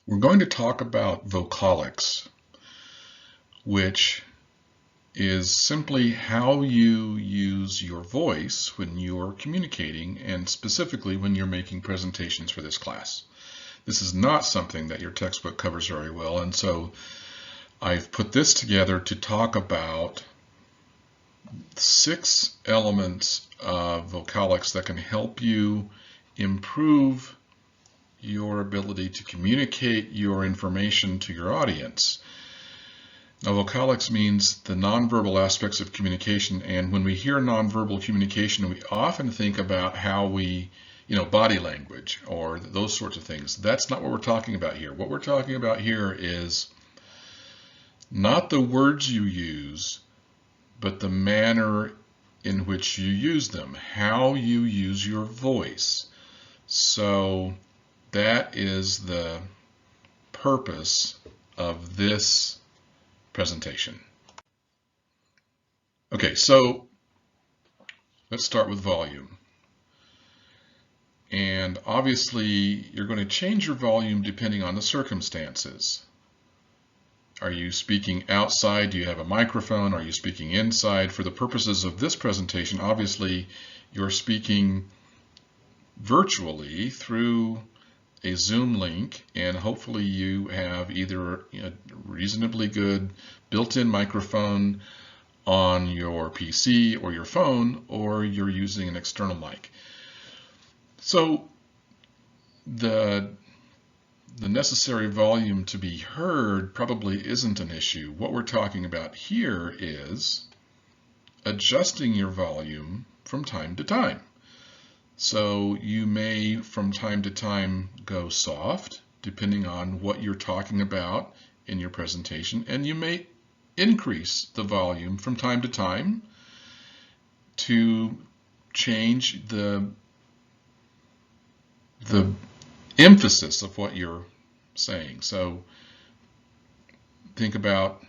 We're going to talk about vocalics, which is simply how you use your voice when you're communicating, and specifically when you're making presentations for this class. This is not something that your textbook covers very well, and so I've put this together to talk about 6 elements of vocalics that can help you improve your ability to communicate your information to your audience. Now, vocalics means the nonverbal aspects of communication, and when we hear nonverbal communication, we often think about how we, body language or those sorts of things. That's not what we're talking about here. What we're talking about here is not the words you use, but the manner in which you use them, how you use your voice. So that is the purpose of this presentation. Okay, so let's start with volume. And obviously, you're going to change your volume depending on the circumstances. Are you speaking outside? Do you have a microphone? Are you speaking inside? For the purposes of this presentation, obviously, you're speaking virtually through a Zoom link, and hopefully you have either a reasonably good built-in microphone on your PC or your phone, or you're using an external mic. So the necessary volume to be heard probably isn't an issue. What we're talking about here is adjusting your volume from time to time. So you may, from time to time, go soft, depending on what you're talking about in your presentation, and you may increase the volume from time to time to change the emphasis of what you're saying. So think about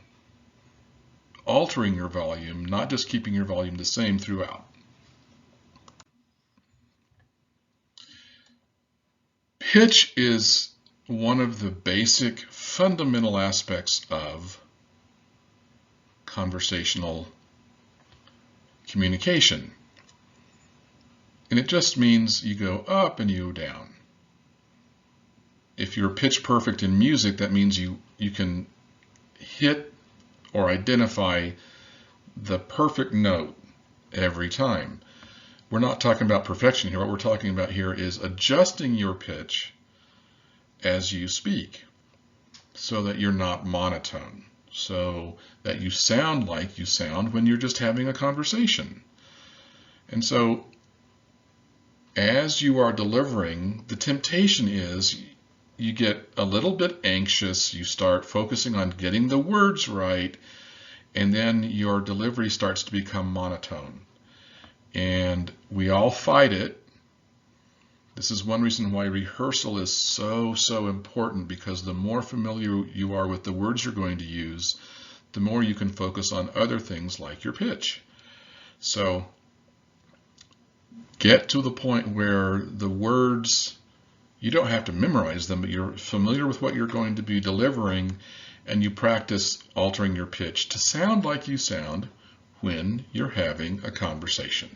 altering your volume, not just keeping your volume the same throughout. Pitch is one of the basic fundamental aspects of conversational communication. And it just means you go up and you go down. If you're pitch perfect in music, that means you can hit or identify the perfect note every time. We're not talking about perfection here. What we're talking about here is adjusting your pitch as you speak so that you're not monotone, so that you sound like you sound when you're just having a conversation. And so as you are delivering, the temptation is you get a little bit anxious, you start focusing on getting the words right, and then your delivery starts to become monotone. And we all fight it. This is one reason why rehearsal is so important, because the more familiar you are with the words you're going to use, the more you can focus on other things like your pitch. So get to the point where the words, you don't have to memorize them, but you're familiar with what you're going to be delivering, and you practice altering your pitch to sound like you sound when you're having a conversation.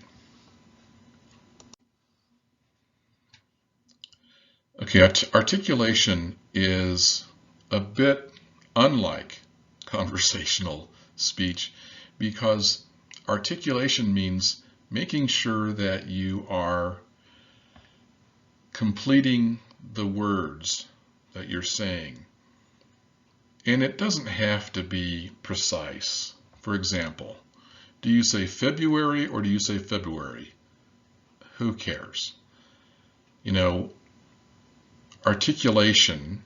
Okay, articulation is a bit unlike conversational speech, because articulation means making sure that you are completing the words that you're saying. And it doesn't have to be precise. For example, do you say February or do you say February? Who cares? Articulation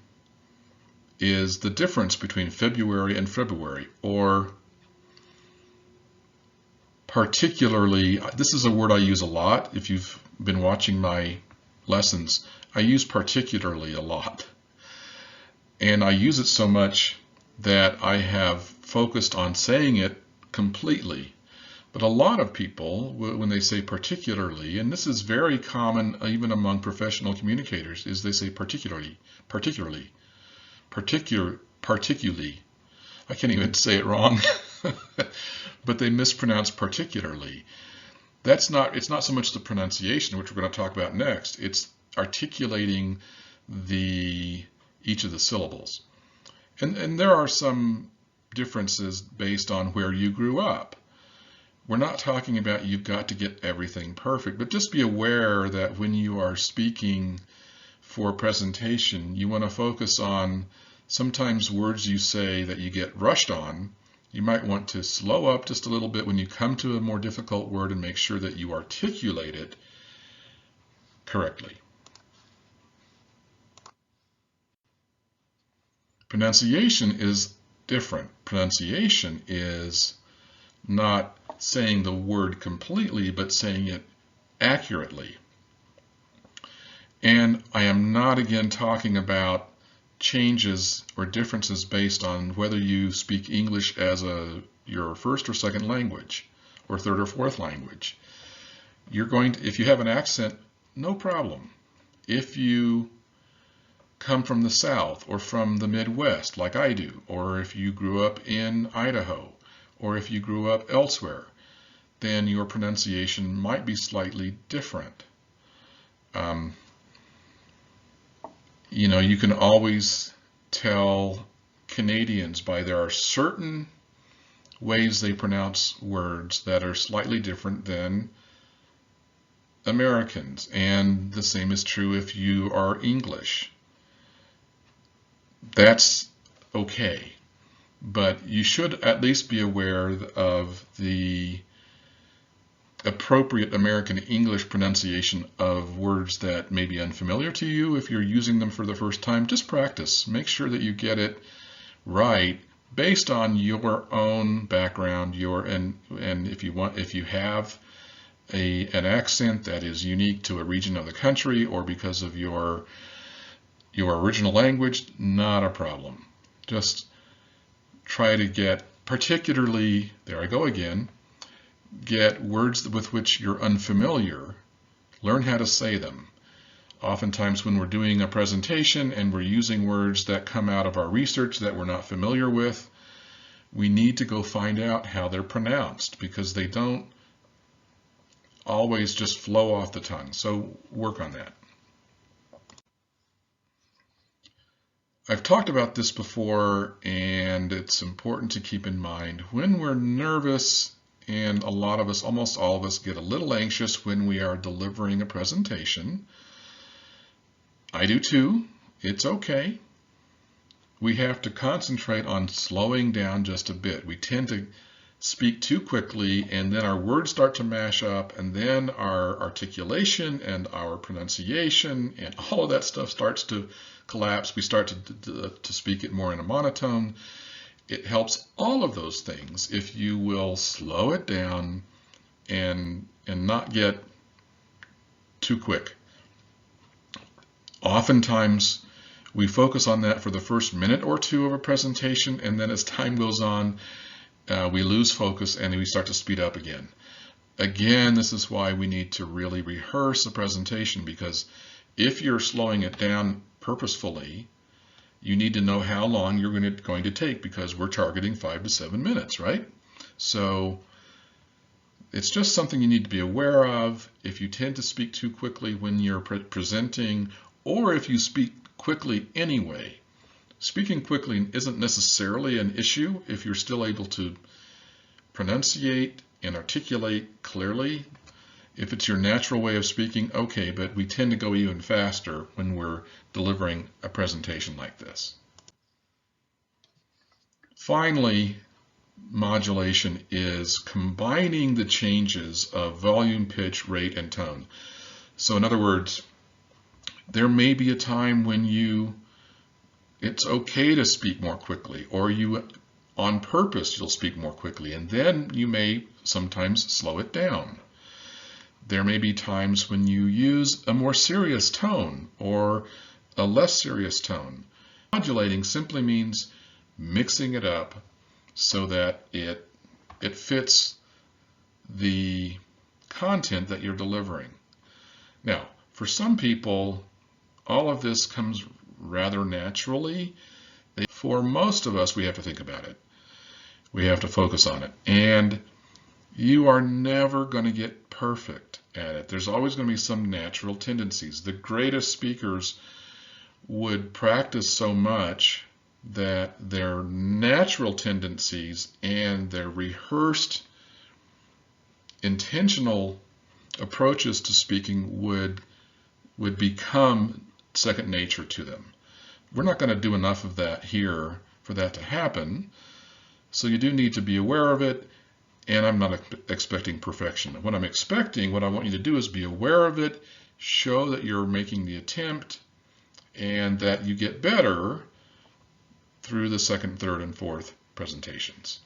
is the difference between February and February, or particularly, this is a word I use a lot. If you've been watching my lessons, I use particularly a lot. And I use it so much that I have focused on saying it completely. But a lot of people, when they say particularly, and this is very common even among professional communicators, is they say particularly. particularly. I can't even say it wrong, but they mispronounce particularly. It's not so much the pronunciation, which we're going to talk about next. It's articulating each of the syllables. And there are some differences based on where you grew up. We're not talking about you've got to get everything perfect, but just be aware that when you are speaking for presentation, you want to focus on sometimes words you say that you get rushed on. You might want to slow up just a little bit when you come to a more difficult word and make sure that you articulate it correctly. Pronunciation is different. Pronunciation is not saying the word completely, but saying it accurately. And I am not again talking about changes or differences based on whether you speak English as your first or second language, or third or fourth language. If you have an accent, no problem. If you come from the South or from the Midwest like I do, or if you grew up in Idaho, or if you grew up elsewhere, then your pronunciation might be slightly different. You can always tell Canadians there are certain ways they pronounce words that are slightly different than Americans, and the same is true if you are English. That's okay, but you should at least be aware of the appropriate American English pronunciation of words that may be unfamiliar to you. If you're using them for the first time, just practice. Make sure that you get it right based on your own background, and if you have an accent that is unique to a region of the country or because of your original language, not a problem. Just try to get, particularly, there I go again, get words with which you're unfamiliar, learn how to say them. Oftentimes when we're doing a presentation and we're using words that come out of our research that we're not familiar with, we need to go find out how they're pronounced, because they don't always just flow off the tongue. So work on that. I've talked about this before, and it's important to keep in mind when we're nervous, and a lot of us, almost all of us, get a little anxious when we are delivering a presentation. I do too. It's okay. We have to concentrate on slowing down just a bit. We tend to speak too quickly, and then our words start to mash up, and then our articulation and our pronunciation and all of that stuff starts to collapse. We start to speak it more in a monotone. It helps all of those things if you will slow it down and not get too quick. Oftentimes we focus on that for the first minute or two of a presentation, and then as time goes on, we lose focus and we start to speed up again. Again, this is why we need to really rehearse the presentation, because if you're slowing it down purposefully, you need to know how long you're going to take, because we're targeting 5 to 7 minutes, right? So it's just something you need to be aware of. If you tend to speak too quickly when you're presenting, or if you speak quickly anyway, speaking quickly isn't necessarily an issue if you're still able to pronunciate and articulate clearly. If it's your natural way of speaking, okay, but we tend to go even faster when we're delivering a presentation like this. Finally, modulation is combining the changes of volume, pitch, rate, and tone. So in other words, there may be a time when it's okay to speak more quickly, or on purpose you'll speak more quickly, and then you may sometimes slow it down. There may be times when you use a more serious tone or a less serious tone. Modulating simply means mixing it up so that it fits the content that you're delivering. Now, for some people, all of this comes rather naturally. For most of us, we have to think about it. We have to focus on it. And you are never going to get perfect at it. There's always going to be some natural tendencies. The greatest speakers would practice so much that their natural tendencies and their rehearsed intentional approaches to speaking would become second nature to them. We're not going to do enough of that here for that to happen, so you do need to be aware of it, and I'm not expecting perfection. What I'm expecting, what I want you to do is be aware of it, show that you're making the attempt, and that you get better through the second, third, and fourth presentations.